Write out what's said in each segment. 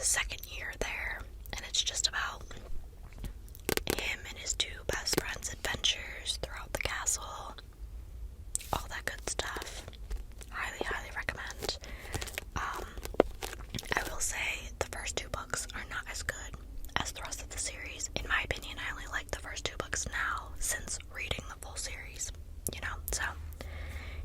his second year there, and it's just about him and his two best friends' adventures throughout the castle, all that good stuff. Highly, highly recommend. I will say the first two books are not as good as the rest of the series. In my opinion, I only like the first two books now since reading the full series, so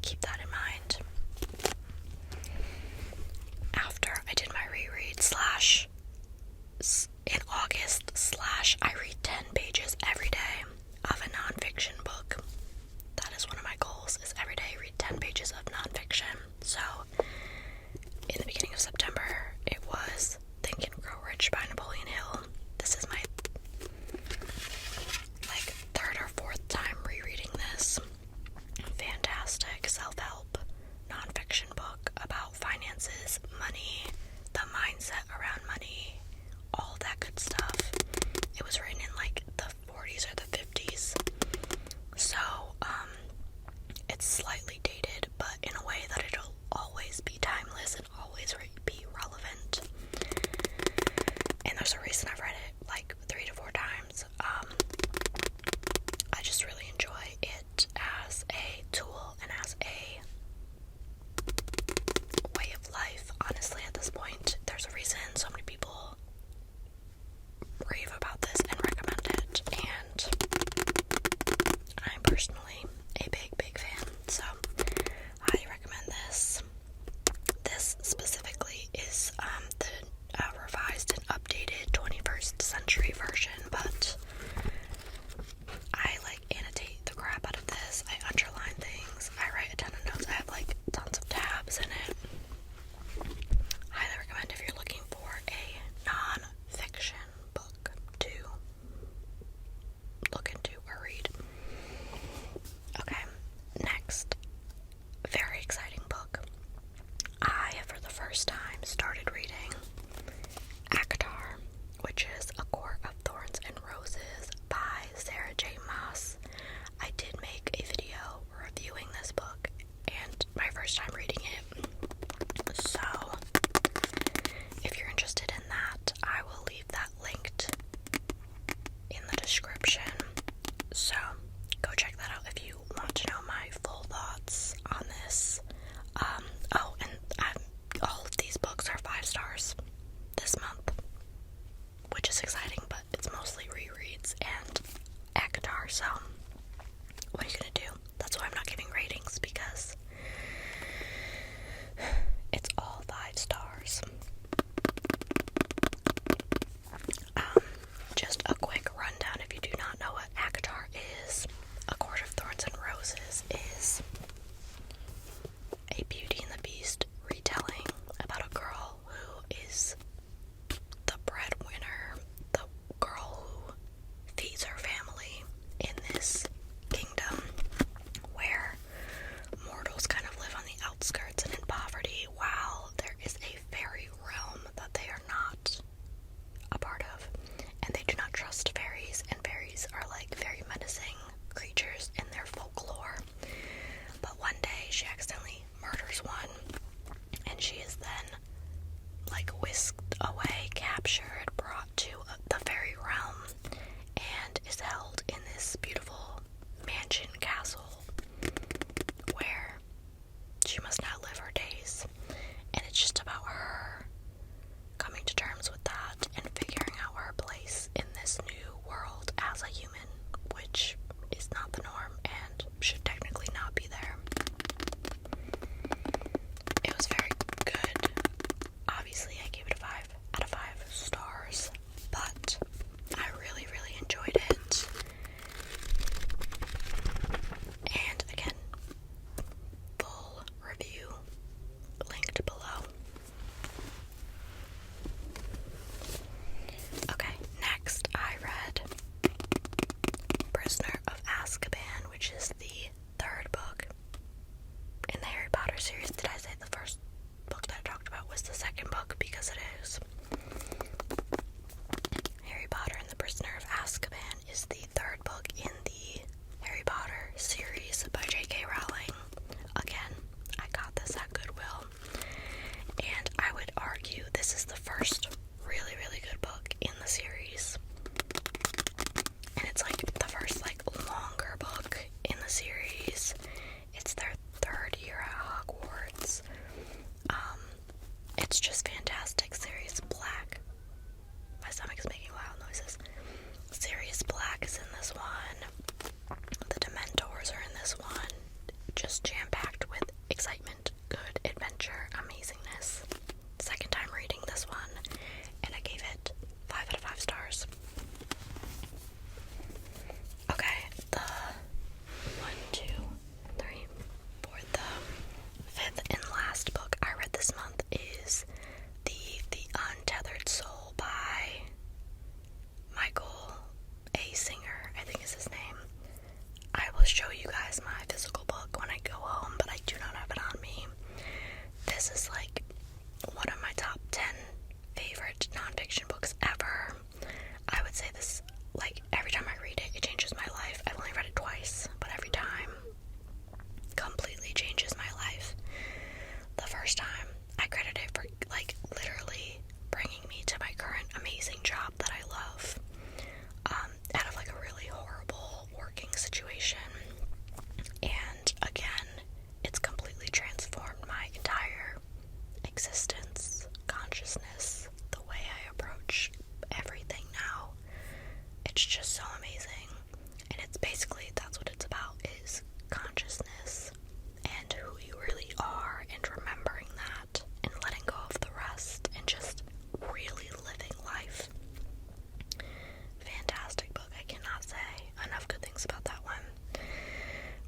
keep that in mind. After I did my reread in August I read 10 pages every day of a nonfiction book. That is one of my goals, is every day read 10 pages of nonfiction. So in the beginning of September, it was Think and Grow Rich by Napoleon Hill. This is my third or fourth time rereading this. Fantastic self-help nonfiction book about finances, money, the mindset around money, all that good stuff. It was written in the 40s or the 50s, so it's slightly dated, but in a way that it'll always be timeless and always be relevant. And there's a reason I've read it 3 to 4 times. I just really enjoy it as a tool and as a way of life. Honestly, at this point, there's a reason so many people rave about this and recommend it, and I'm personally a big fan, so I recommend this. This specifically is the revised and updated 21st century version, but I annotate the crap out of this. I underline things, I write a ton of notes, I have tons of tabs in it. Highly recommend if you're looking for a nonfiction books ever. I would say this, like, every time I read it, it changes my life. I've only read it twice, but every time completely changes my life. The first time, I credit it for, like, literally bringing me to my current amazing job that I love, out of, like, a really horrible working situation. And again, it's completely transformed my entire existence, consciousness, the way I approach everything now. It's just so amazing. And it's basically, that's what it's about, is consciousness and who you really are, and remembering that and letting go of the rest and just really living life. Fantastic book. I cannot say enough good things about that one.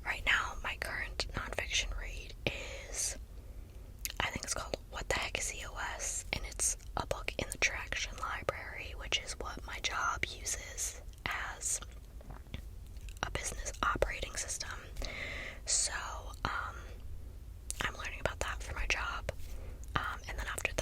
Right now, my current nonfiction read is, I think it's called What the Heck is EOS? And it's a book in the Traction Library, which is what my job uses as a business operating system. So, I'm learning about that for my job. And then after